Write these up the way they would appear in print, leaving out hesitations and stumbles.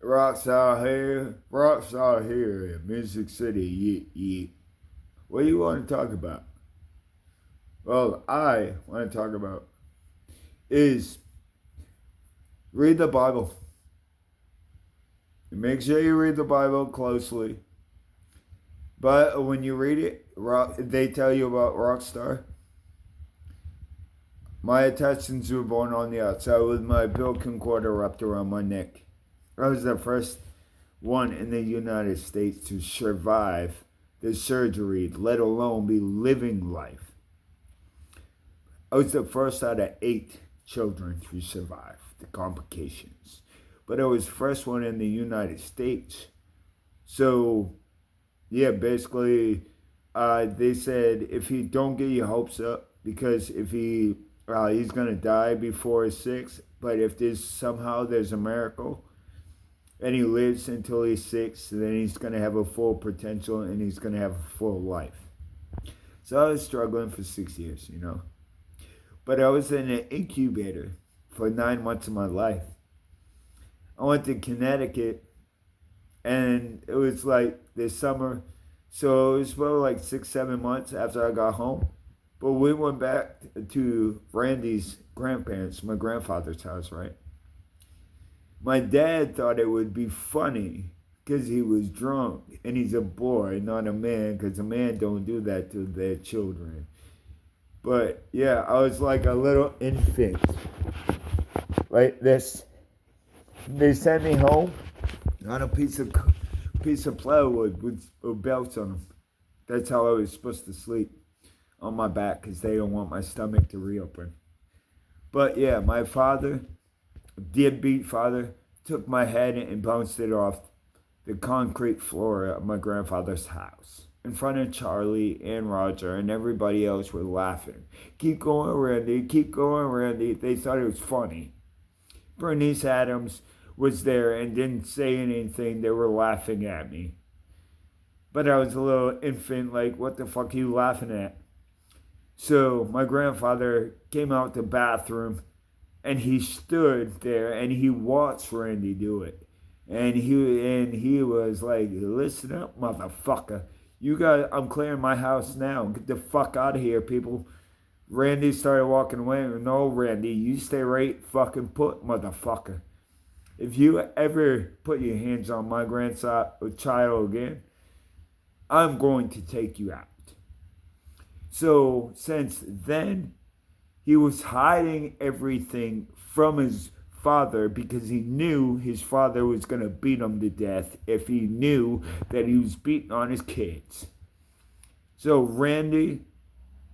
Rocks out here in Music City, What do you want to talk about? Well, I want to talk about is read the Bible. Make sure you read the Bible closely. But when you read it, they tell you about Rockstar. My intestines were born on the outside with my bill concorder wrapped around my neck. I was the first one in the United States to survive the surgery, let alone be living life. I was the first out of 8 children to survive the complications. But I was the first one in the United States. So, yeah, basically, they said if you don't get your hopes up, because if he's gonna die before he's 6, but if there's a miracle, and he lives until he's 6, then he's gonna have a full potential and he's gonna have a full life. So I was struggling for 6 years. But I was in an incubator for 9 months of my life. I went to Connecticut, and it was like this summer, so it was probably like 6, 7 months after I got home. But we went back to Randy's grandparents, my grandfather's house, right? My dad thought it would be funny because he was drunk, and he's a boy, not a man, because a man don't do that to their children. But yeah, I was like a little infant, like this. They sent me home on a piece of plywood with belts on them. That's how I was supposed to sleep, on my back, because they don't want my stomach to reopen. But yeah, my father, deadbeat father, took my head and bounced it off the concrete floor of my grandfather's house in front of Charlie and Roger, and everybody else were laughing. Keep going, Randy. Keep going, Randy. They thought it was funny. Bernice Adams was there and didn't say anything. They were laughing at me. But I was a little infant, like, what the fuck are you laughing at? So my grandfather came out the bathroom, and he stood there and he watched Randy do it. And he was like, listen up, motherfucker. I'm clearing my house now. Get the fuck out of here, people. Randy started walking away. No, Randy, you stay right fucking put, motherfucker. If you ever put your hands on my grandchild again, I'm going to take you out. So since then, he was hiding everything from his father because he knew his father was going to beat him to death if he knew that he was beating on his kids. So, Randy,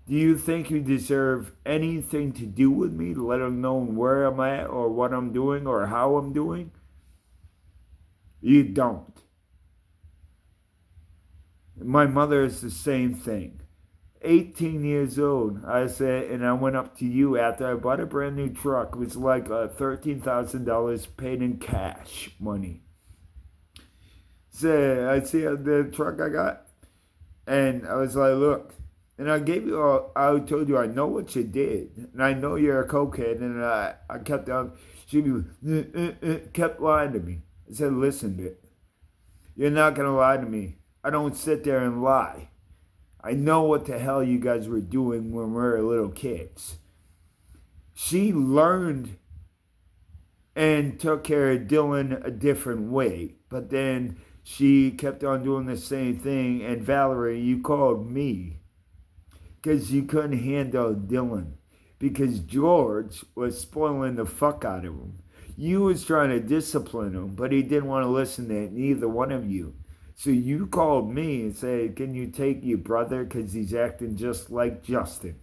do you think you deserve anything to do with me, let alone where I'm at or what I'm doing or how I'm doing? You don't. My mother is the same thing. 18 years old, I said, and I went up to you after I bought a brand new truck. It was like $13,000 paid in cash money. So I see the truck I got, and I was like, look, and I told you I know what you did, and I know you're a cokehead, and I kept on, she kept lying to me. I said, listen, you're not going to lie to me. I don't sit there and lie. I know what the hell you guys were doing when we were little kids. She learned and took care of Dylan a different way, but then she kept on doing the same thing. And Valerie, you called me because you couldn't handle Dylan because George was spoiling the fuck out of him. You was trying to discipline him, but he didn't want to listen to neither one of you. So you called me and said, can you take your brother because he's acting just like Justin?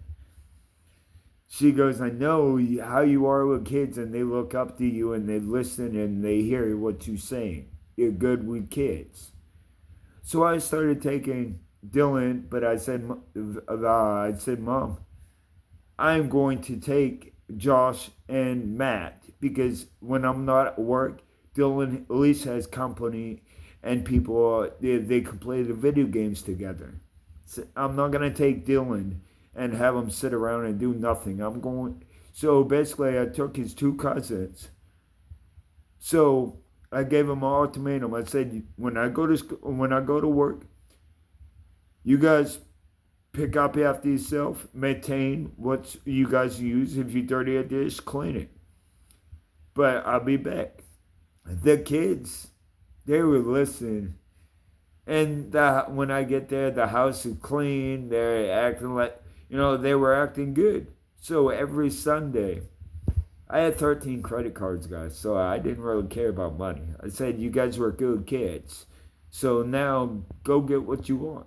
She goes, I know how you are with kids, and they look up to you and they listen and they hear what you're saying. You're good with kids. So I started taking Dylan, but I said, Mom, I'm going to take Josh and Matt because when I'm not at work, Dylan at least has company and people, they can play the video games together. So I'm not going to take Dylan and have him sit around and do nothing. So basically I took his 2 cousins. So I gave them an ultimatum. I said, when I go to school, when I go to work, you guys pick up after yourself, maintain what you guys use. If you dirty a dish, clean it. But I'll be back. The kids, they were listening. And when I get there, the house is clean. They're acting like, they were acting good. So every Sunday, I had 13 credit cards, guys. So I didn't really care about money. I said, you guys were good kids. So now go get what you want.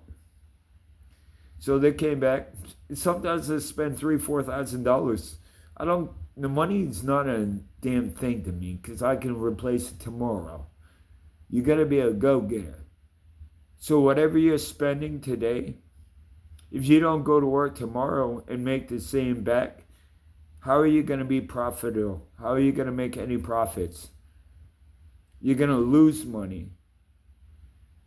So they came back. Sometimes I spend $3,000-$4,000. The money's not a damn thing to me because I can replace it tomorrow. You got to be a go-getter. So whatever you're spending today, if you don't go to work tomorrow and make the same back, how are you going to be profitable? How are you going to make any profits? You're going to lose money.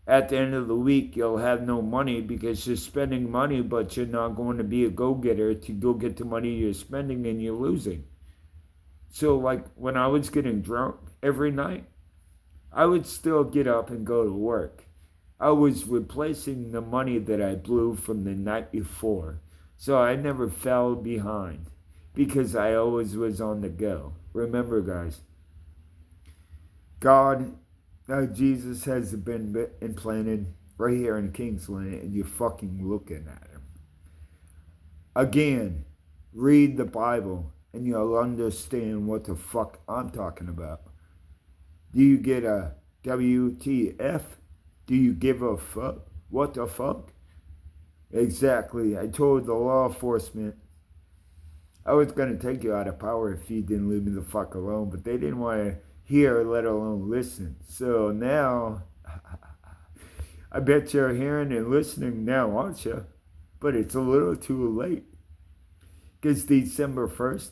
At the end of the week, you'll have no money because you're spending money, but you're not going to be a go-getter to go get the money you're spending, and you're losing. So like when I was getting drunk every night, I would still get up and go to work. I was replacing the money that I blew from the night before. So I never fell behind because I always was on the go. Remember, guys, God, Jesus has been implanted right here in Kingsland, and you're fucking looking at him. Again, read the Bible and you'll understand what the fuck I'm talking about. Do you get a WTF? Do you give a fuck? What the fuck? Exactly. I told the law enforcement I was going to take you out of power if you didn't leave me the fuck alone, but they didn't want to hear, let alone listen. So now, I bet you're hearing and listening now, aren't you? But it's a little too late. Because December 1st,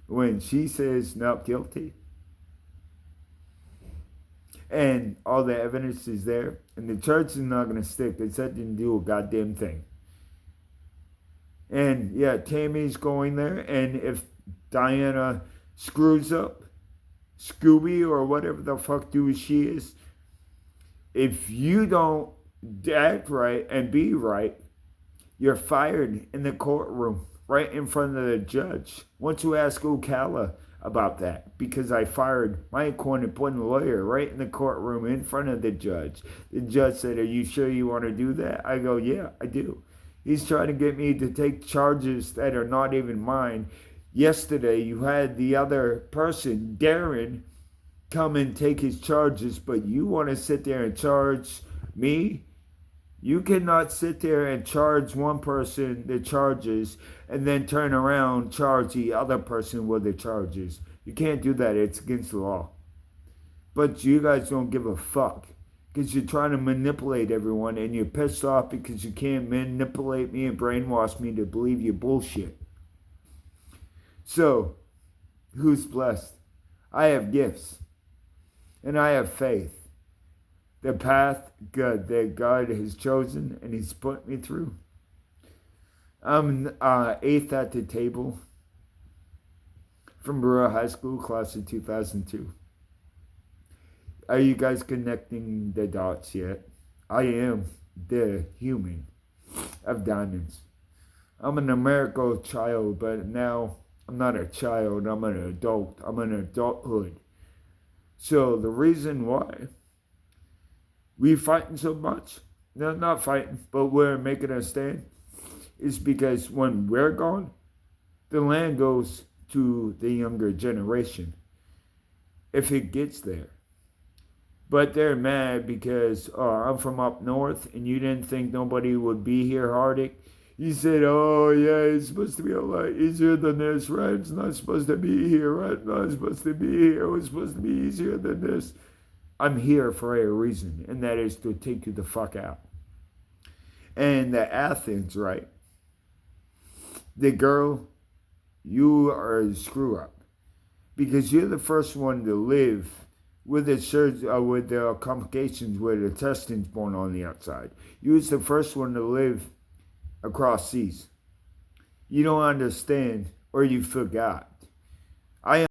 when she says not guilty, and all the evidence is there, and the church is not going to stick, they said didn't do a goddamn thing. And yeah, Tammy's going there, and if Diana screws up, Scooby or whatever the fuck dude she is, if you don't act right and be right, you're fired in the courtroom right in front of the judge. Once you ask Ocala about that, because I fired my appointed lawyer right in the courtroom in front of the judge. The judge said, "Are you sure you want to do that?" I go, "Yeah, I do." He's trying to get me to take charges that are not even mine. Yesterday, you had the other person, Darren, come and take his charges, but you want to sit there and charge me? You cannot sit there and charge one person the charges and then turn around, charge the other person with the charges. You can't do that. It's against the law. But you guys don't give a fuck because you're trying to manipulate everyone, and you're pissed off because you can't manipulate me and brainwash me to believe your bullshit. So, who's blessed? I have gifts, and I have faith. The path that God has chosen and He's put me through. I'm 8th at the table from Brewer High School, class of 2002. Are you guys connecting the dots yet? I am the human of diamonds. I'm an American child, but now I'm not a child. I'm an adult. I'm in adulthood. So the reason why we fighting so much, no, not fighting, but we're making a stand, is because when we're gone, the land goes to the younger generation, if it gets there. But they're mad because I'm from up north and you didn't think nobody would be here, Hardick. You said, "Oh yeah, it's supposed to be a lot easier than this, right? It's not supposed to be here, right? Not supposed to be here. It's supposed to be easier than this." I'm here for a reason, and that is to take you the fuck out. And the Athens, right? The girl, you are a screw up because you're the first one to live with the complications where the intestines born on the outside. You was the first one to live across seas. You don't understand, or you forgot.